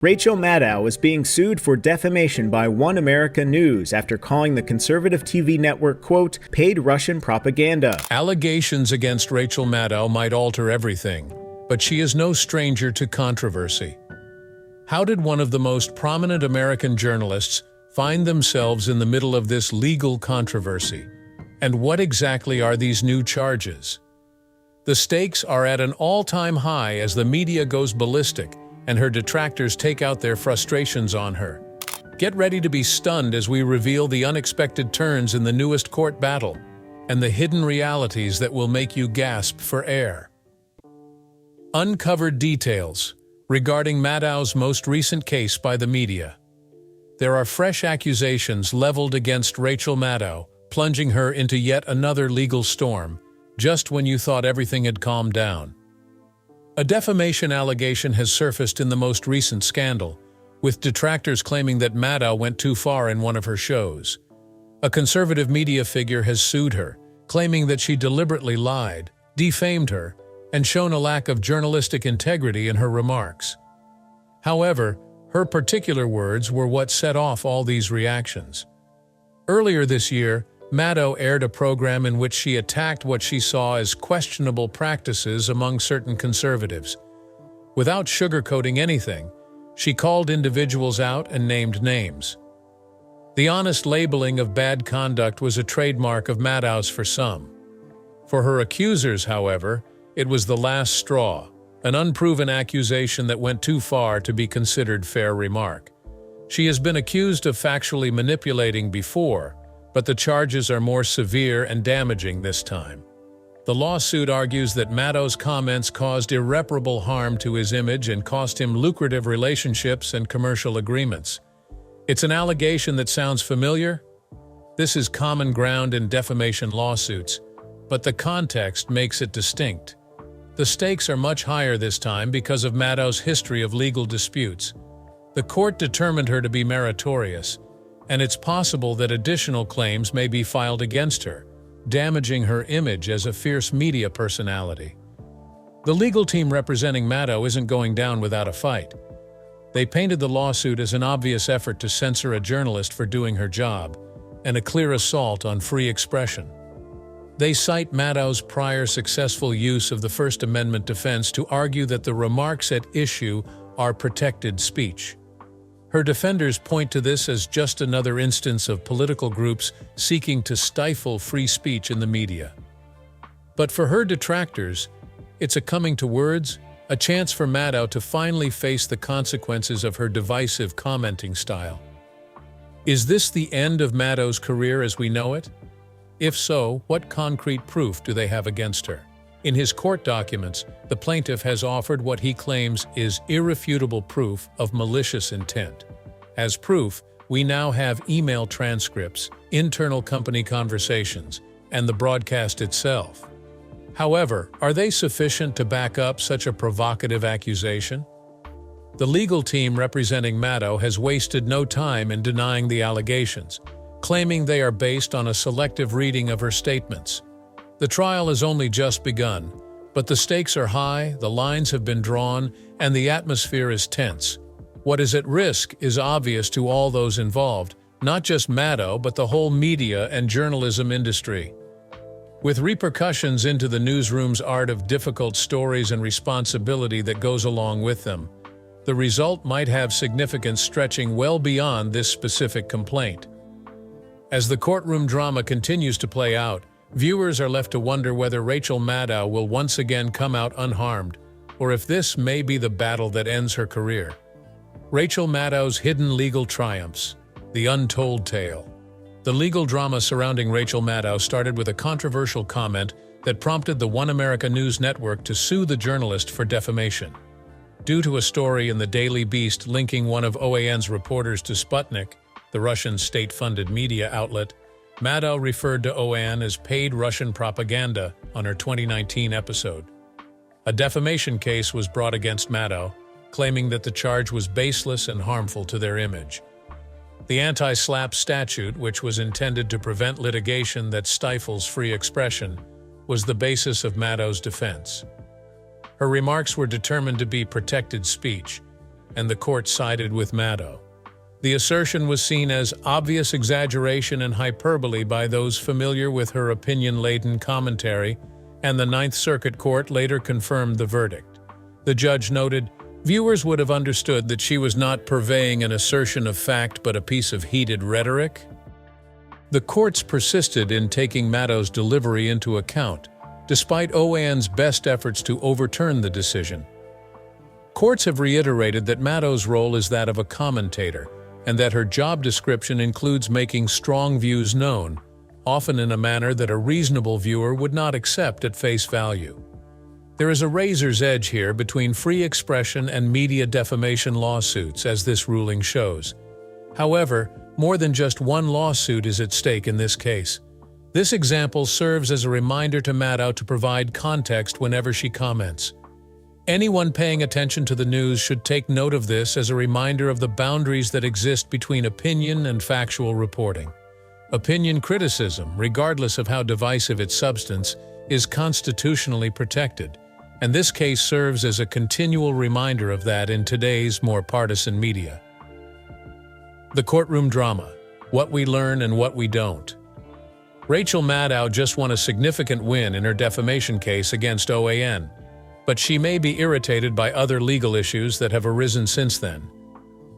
Rachel Maddow is being sued for defamation by One America News after calling the conservative TV network, quote, paid Russian propaganda. Allegations against Rachel Maddow might alter everything, but she is no stranger to controversy. How did one of the most prominent American journalists find themselves in the middle of this legal controversy? And what exactly are these new charges? The stakes are at an all-time high as the media goes ballistic and her detractors take out their frustrations on her. Get ready to be stunned as we reveal the unexpected turns in the newest court battle and the hidden realities that will make you gasp for air. Uncovered details regarding Maddow's most recent case by the media. There are fresh accusations leveled against Rachel Maddow, plunging her into yet another legal storm, just when you thought everything had calmed down. A defamation allegation has surfaced in the most recent scandal, with detractors claiming that Maddow went too far in one of her shows. A conservative media figure has sued her, claiming that she deliberately lied, defamed her, and shown a lack of journalistic integrity in her remarks. However, her particular words were what set off all these reactions. Earlier this year, Maddow aired a program in which she attacked what she saw as questionable practices among certain conservatives. Without sugarcoating anything, she called individuals out and named names. The honest labeling of bad conduct was a trademark of Maddow's for some. For her accusers, however, it was the last straw, an unproven accusation that went too far to be considered fair remark. She has been accused of factually manipulating before, but the charges are more severe and damaging this time. The lawsuit argues that Maddow's comments caused irreparable harm to his image and cost him lucrative relationships and commercial agreements. It's an allegation that sounds familiar? This is common ground in defamation lawsuits, but the context makes it distinct. The stakes are much higher this time because of Maddow's history of legal disputes. The court determined her to be meritorious, and it's possible that additional claims may be filed against her, damaging her image as a fierce media personality. The legal team representing Maddow isn't going down without a fight. They painted the lawsuit as an obvious effort to censor a journalist for doing her job, and a clear assault on free expression. They cite Maddow's prior successful use of the First Amendment defense to argue that the remarks at issue are protected speech. Her defenders point to this as just another instance of political groups seeking to stifle free speech in the media. But for her detractors, it's a coming to words, a chance for Maddow to finally face the consequences of her divisive commenting style. Is this the end of Maddow's career as we know it? If so, what concrete proof do they have against her? In his court documents, the plaintiff has offered what he claims is irrefutable proof of malicious intent. As proof, we now have email transcripts, internal company conversations, and the broadcast itself. However, are they sufficient to back up such a provocative accusation? The legal team representing Maddow has wasted no time in denying the allegations, claiming they are based on a selective reading of her statements. The trial has only just begun, but the stakes are high, the lines have been drawn, and the atmosphere is tense. What is at risk is obvious to all those involved, not just Maddow, but the whole media and journalism industry. With repercussions into the newsroom's art of difficult stories and responsibility that goes along with them, the result might have significance stretching well beyond this specific complaint. As the courtroom drama continues to play out, viewers are left to wonder whether Rachel Maddow will once again come out unharmed, or if this may be the battle that ends her career. Rachel Maddow's hidden legal triumphs, the Untold Tale. The legal drama surrounding Rachel Maddow started with a controversial comment that prompted the One America News network to sue the journalist for defamation. Due to a story in the Daily Beast linking one of OAN's reporters to Sputnik, the Russian state-funded media outlet, Maddow referred to OAN as paid Russian propaganda on her 2019 episode. A defamation case was brought against Maddow, claiming that the charge was baseless and harmful to their image. The anti-SLAPP statute, which was intended to prevent litigation that stifles free expression, was the basis of Maddow's defense. Her remarks were determined to be protected speech, and the court sided with Maddow. The assertion was seen as obvious exaggeration and hyperbole by those familiar with her opinion-laden commentary, and the Ninth Circuit Court later confirmed the verdict. The judge noted, "Viewers would have understood that she was not purveying an assertion of fact but a piece of heated rhetoric." The courts persisted in taking Maddow's delivery into account, despite OAN's best efforts to overturn the decision. Courts have reiterated that Maddow's role is that of a commentator, and that her job description includes making strong views known, often in a manner that a reasonable viewer would not accept at face value. There is a razor's edge here between free expression and media defamation lawsuits, as this ruling shows. However, more than just one lawsuit is at stake in this case. This example serves as a reminder to Maddow to provide context whenever she comments. Anyone paying attention to the news should take note of this as a reminder of the boundaries that exist between opinion and factual reporting. Opinion criticism, regardless of how divisive its substance, is constitutionally protected, and this case serves as a continual reminder of that in today's more partisan media. The courtroom drama: what we learn and what we don't. Rachel Maddow just won a significant win in her defamation case against OAN, but she may be irritated by other legal issues that have arisen since then.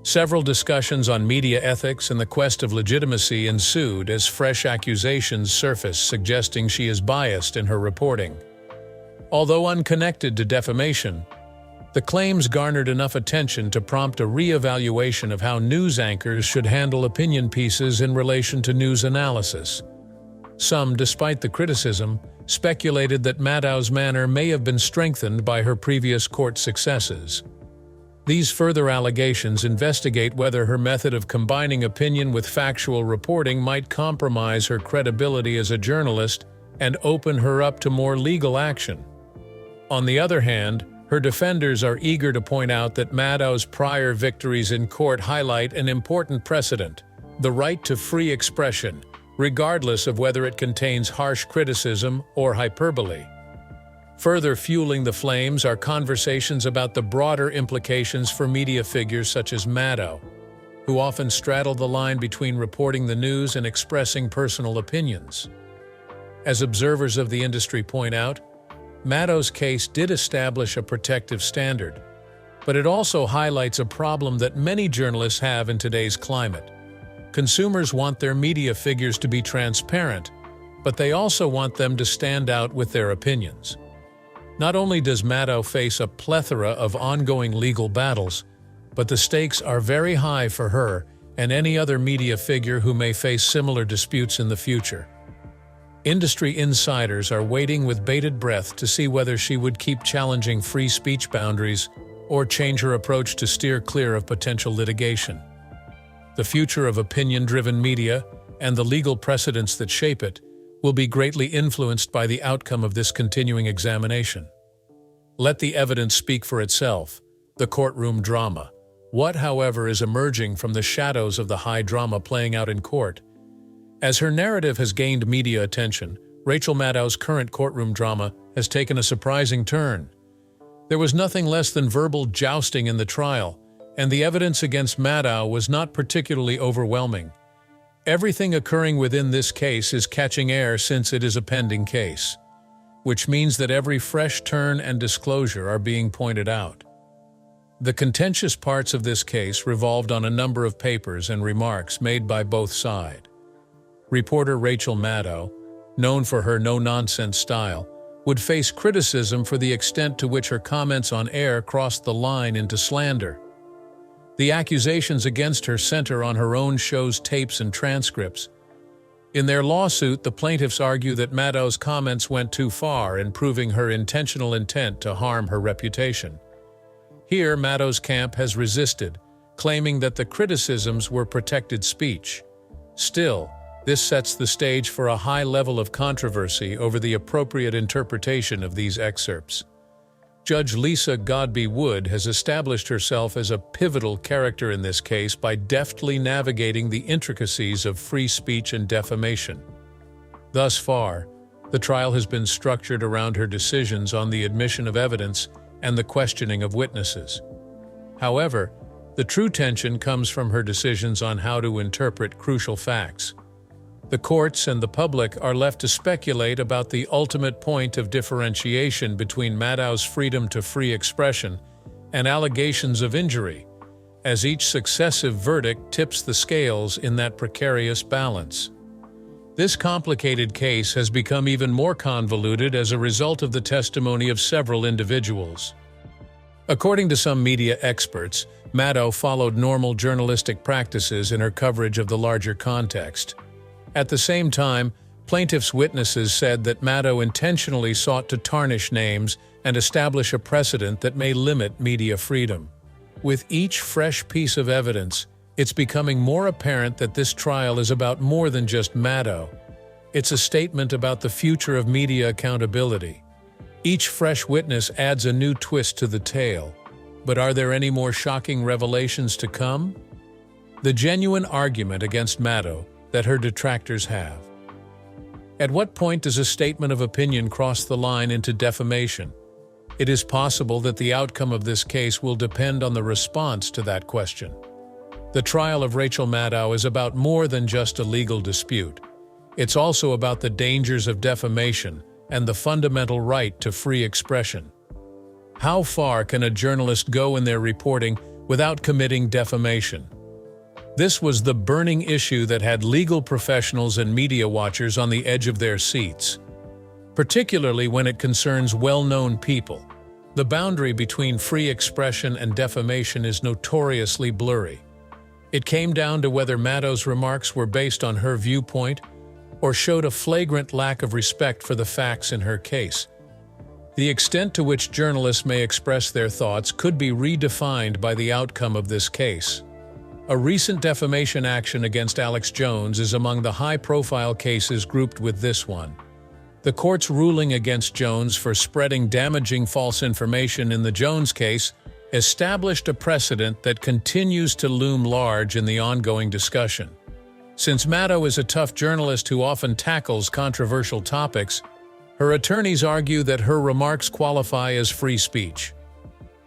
Several discussions on media ethics and the quest of legitimacy ensued as fresh accusations surfaced suggesting she is biased in her reporting. Although unconnected to defamation, the claims garnered enough attention to prompt a re-evaluation of how news anchors should handle opinion pieces in relation to news analysis. Some, despite the criticism, speculated that Maddow's manner may have been strengthened by her previous court successes. These further allegations investigate whether her method of combining opinion with factual reporting might compromise her credibility as a journalist and open her up to more legal action. On the other hand, her defenders are eager to point out that Maddow's prior victories in court highlight an important precedent: the right to free expression, regardless of whether it contains harsh criticism or hyperbole. Further fueling the flames are conversations about the broader implications for media figures such as Maddow, who often straddle the line between reporting the news and expressing personal opinions. As observers of the industry point out, Maddow's case did establish a protective standard, but it also highlights a problem that many journalists have in today's climate. Consumers want their media figures to be transparent, but they also want them to stand out with their opinions. Not only does Maddow face a plethora of ongoing legal battles, but the stakes are very high for her and any other media figure who may face similar disputes in the future. Industry insiders are waiting with bated breath to see whether she would keep challenging free speech boundaries or change her approach to steer clear of potential litigation. The future of opinion-driven media and the legal precedents that shape it will be greatly influenced by the outcome of this continuing examination. Let the evidence speak for itself. The courtroom drama. What, however, is emerging from the shadows of the high drama playing out in court? As her narrative has gained media attention, Rachel Maddow's current courtroom drama has taken a surprising turn. There was nothing less than verbal jousting in the trial, and the evidence against Maddow was not particularly overwhelming. Everything occurring within this case is catching air since it is a pending case, which means that every fresh turn and disclosure are being pointed out. The contentious parts of this case revolved on a number of papers and remarks made by both sides. Reporter Rachel Maddow, known for her no-nonsense style, would face criticism for the extent to which her comments on air crossed the line into slander. The accusations against her center on her own show's tapes and transcripts. In their lawsuit, the plaintiffs argue that Maddow's comments went too far in proving her intentional intent to harm her reputation. Here, Maddow's camp has resisted, claiming that the criticisms were protected speech. Still, this sets the stage for a high level of controversy over the appropriate interpretation of these excerpts. Judge Lisa Godbey Wood has established herself as a pivotal character in this case by deftly navigating the intricacies of free speech and defamation. Thus far, the trial has been structured around her decisions on the admission of evidence and the questioning of witnesses. However, The true tension comes from her decisions on how to interpret crucial facts. The courts and the public are left to speculate about the ultimate point of differentiation between Maddow's freedom to free expression and allegations of injury, as each successive verdict tips the scales in that precarious balance. This complicated case has become even more convoluted as a result of the testimony of several individuals. According to some media experts, Maddow followed normal journalistic practices in her coverage of the larger context. At the same time, plaintiffs' witnesses said that Maddow intentionally sought to tarnish names and establish a precedent that may limit media freedom. With each fresh piece of evidence, it's becoming more apparent that this trial is about more than just Maddow. It's a statement about the future of media accountability. Each fresh witness adds a new twist to the tale. But are there any more shocking revelations to come? The genuine argument against Maddow that her detractors have. At what point does a statement of opinion cross the line into defamation? It is possible that the outcome of this case will depend on the response to that question. The trial of Rachel Maddow is about more than just a legal dispute. It's also about the dangers of defamation and the fundamental right to free expression. How far can a journalist go in their reporting without committing defamation? This was the burning issue that had legal professionals and media watchers on the edge of their seats. Particularly when it concerns well-known people. The boundary between free expression and defamation is notoriously blurry. It came down to whether Maddow's remarks were based on her viewpoint or showed a flagrant lack of respect for the facts in her case. The extent to which journalists may express their thoughts could be redefined by the outcome of this case. A recent defamation action against Alex Jones is among the high-profile cases grouped with this one. The court's ruling against Jones for spreading damaging false information in the Jones case established a precedent that continues to loom large in the ongoing discussion. Since Maddow is a tough journalist who often tackles controversial topics, her attorneys argue that her remarks qualify as free speech.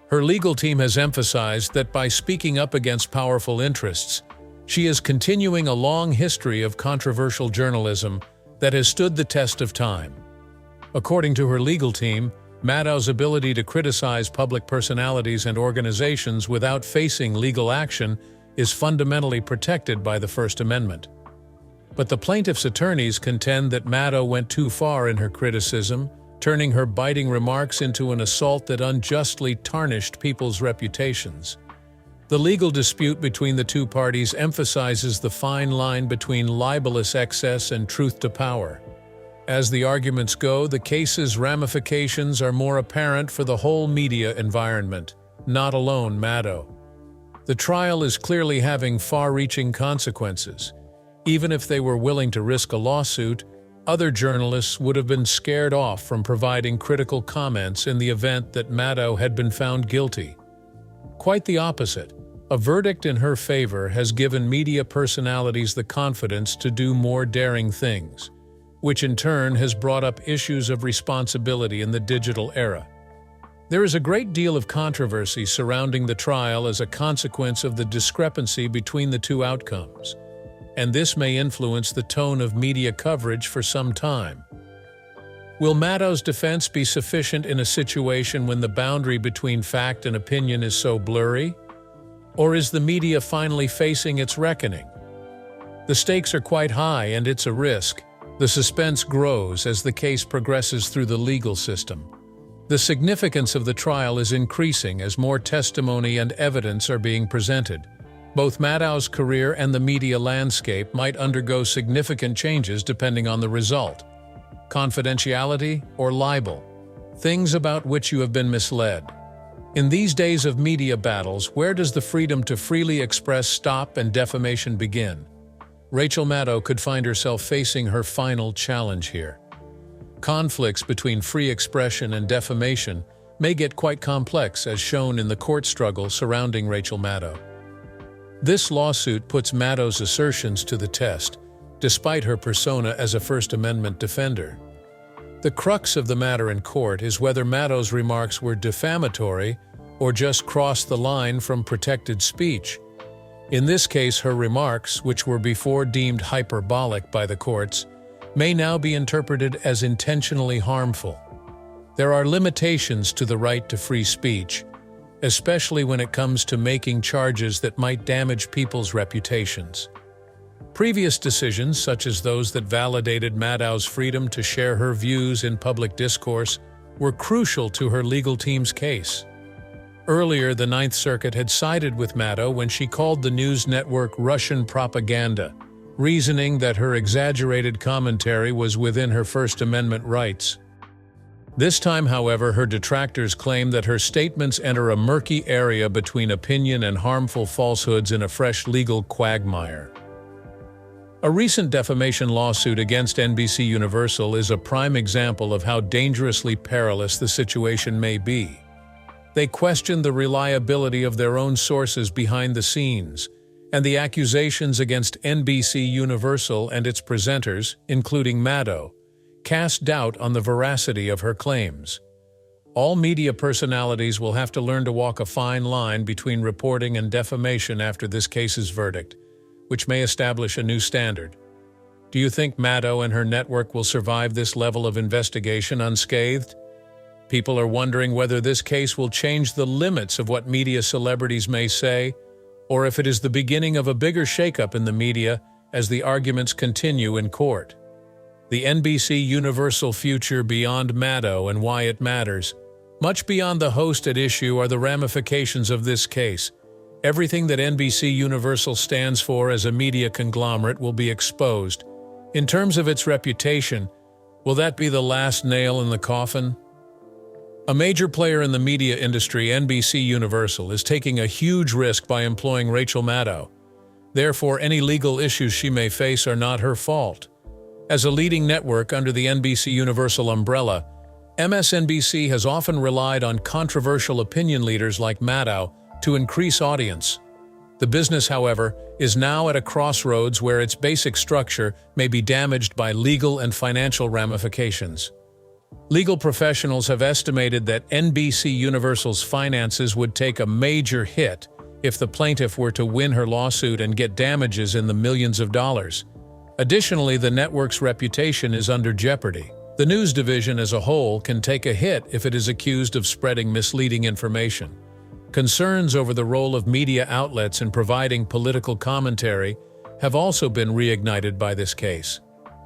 Her legal team has emphasized that by speaking up against powerful interests, she is continuing a long history of controversial journalism that has stood the test of time. According to her legal team, Maddow's ability to criticize public personalities and organizations without facing legal action is fundamentally protected by the First Amendment. But the plaintiff's attorneys contend that Maddow went too far in her criticism, turning her biting remarks into an assault that unjustly tarnished people's reputations. The legal dispute between the two parties emphasizes the fine line between libelous excess and truth to power. As the arguments go, the case's ramifications are more apparent for the whole media environment, not alone Maddow. The trial is clearly having far-reaching consequences. Even if they were willing to risk a lawsuit, other journalists would have been scared off from providing critical comments in the event that Maddow had been found guilty. Quite the opposite. A verdict in her favor has given media personalities the confidence to do more daring things, which in turn has brought up issues of responsibility in the digital era. There is a great deal of controversy surrounding the trial as a consequence of the discrepancy between the two outcomes, and this may influence the tone of media coverage for some time. Will Maddow's defense be sufficient in a situation when the boundary between fact and opinion is so blurry? Or is the media finally facing its reckoning? The stakes are quite high and it's a risk. The suspense grows as the case progresses through the legal system. The significance of the trial is increasing as more testimony and evidence are being presented. Both Maddow's career and the media landscape might undergo significant changes depending on the result. Confidentiality or libel, things about which you have been misled. In these days of media battles, where does the freedom to freely express stop and defamation begin? Rachel Maddow could find herself facing her final challenge here. Conflicts between free expression and defamation may get quite complex, as shown in the court struggle surrounding Rachel Maddow. This lawsuit puts Maddow's assertions to the test, despite her persona as a First Amendment defender. The crux of the matter in court is whether Maddow's remarks were defamatory or just crossed the line from protected speech. In this case, her remarks, which were before deemed hyperbolic by the courts, may now be interpreted as intentionally harmful. There are limitations to the right to free speech, especially when it comes to making charges that might damage people's reputations. Previous decisions, such as those that validated Maddow's freedom to share her views in public discourse, were crucial to her legal team's case. Earlier, the Ninth Circuit had sided with Maddow when she called the news network Russian propaganda, reasoning that her exaggerated commentary was within her First Amendment rights. This time, however, her detractors claim that her statements enter a murky area between opinion and harmful falsehoods in a fresh legal quagmire. A recent defamation lawsuit against NBC Universal is a prime example of how dangerously perilous the situation may be. They question the reliability of their own sources behind the scenes, and the accusations against NBC Universal and its presenters, including Maddow, cast doubt on the veracity of her claims. All media personalities will have to learn to walk a fine line between reporting and defamation after this case's verdict, which may establish a new standard. Do you think Maddow and her network will survive this level of investigation unscathed? People are wondering whether this case will change the limits of what media celebrities may say, or if it is the beginning of a bigger shakeup in the media as the arguments continue in court. The NBC Universal Future Beyond Maddow and Why It Matters. Much beyond the host at issue are the ramifications of this case. Everything that NBC Universal stands for as a media conglomerate will be exposed. In terms of its reputation, will that be the last nail in the coffin? A major player in the media industry, NBC Universal, is taking a huge risk by employing Rachel Maddow. Therefore, any legal issues she may face are not her fault. As a leading network under the NBC Universal umbrella, MSNBC has often relied on controversial opinion leaders like Maddow to increase audience. The business, however, is now at a crossroads where its basic structure may be damaged by legal and financial ramifications. Legal professionals have estimated that NBC Universal's finances would take a major hit if the plaintiff were to win her lawsuit and get damages in the millions of dollars. Additionally, the network's reputation is under jeopardy. The news division as a whole can take a hit if it is accused of spreading misleading information. Concerns over the role of media outlets in providing political commentary have also been reignited by this case.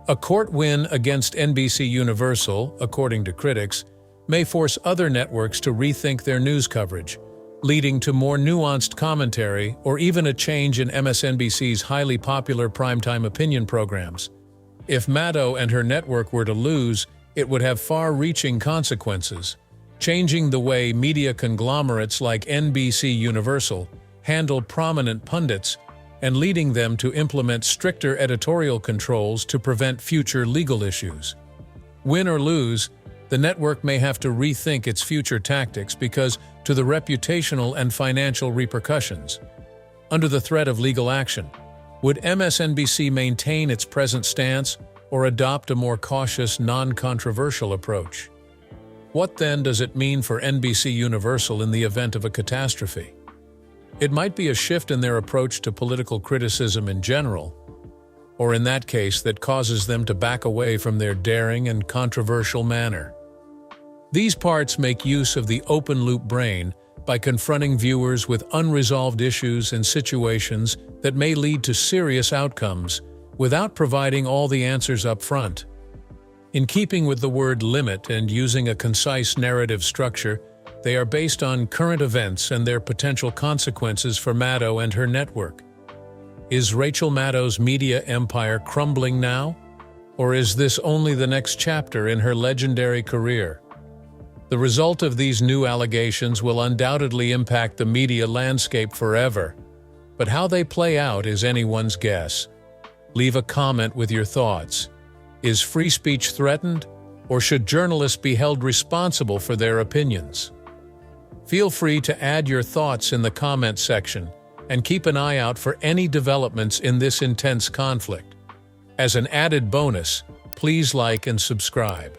A court win against NBC Universal, according to critics, may force other networks to rethink their news coverage, leading to more nuanced commentary or even a change in MSNBC's highly popular primetime opinion programs. If Maddow and her network were to lose, it would have far-reaching consequences, changing the way media conglomerates like NBC Universal handle prominent pundits and leading them to implement stricter editorial controls to prevent future legal issues. Win or lose, the network may have to rethink its future tactics because to the reputational and financial repercussions. Under the threat of legal action, would MSNBC maintain its present stance or adopt a more cautious, non-controversial approach? What then does it mean for NBC Universal in the event of a catastrophe? It might be a shift in their approach to political criticism in general, or in that case that causes them to back away from their daring and controversial manner. These parts make use of the open-loop brain by confronting viewers with unresolved issues and situations that may lead to serious outcomes without providing all the answers up front. In keeping with the word limit and using a concise narrative structure, they are based on current events and their potential consequences for Maddow and her network. Is Rachel Maddow's media empire crumbling now? Or is this only the next chapter in her legendary career? The result of these new allegations will undoubtedly impact the media landscape forever, but how they play out is anyone's guess. Leave a comment with your thoughts. Is free speech threatened, or should journalists be held responsible for their opinions? Feel free to add your thoughts in the comment section and keep an eye out for any developments in this intense conflict. As an added bonus, please like and subscribe.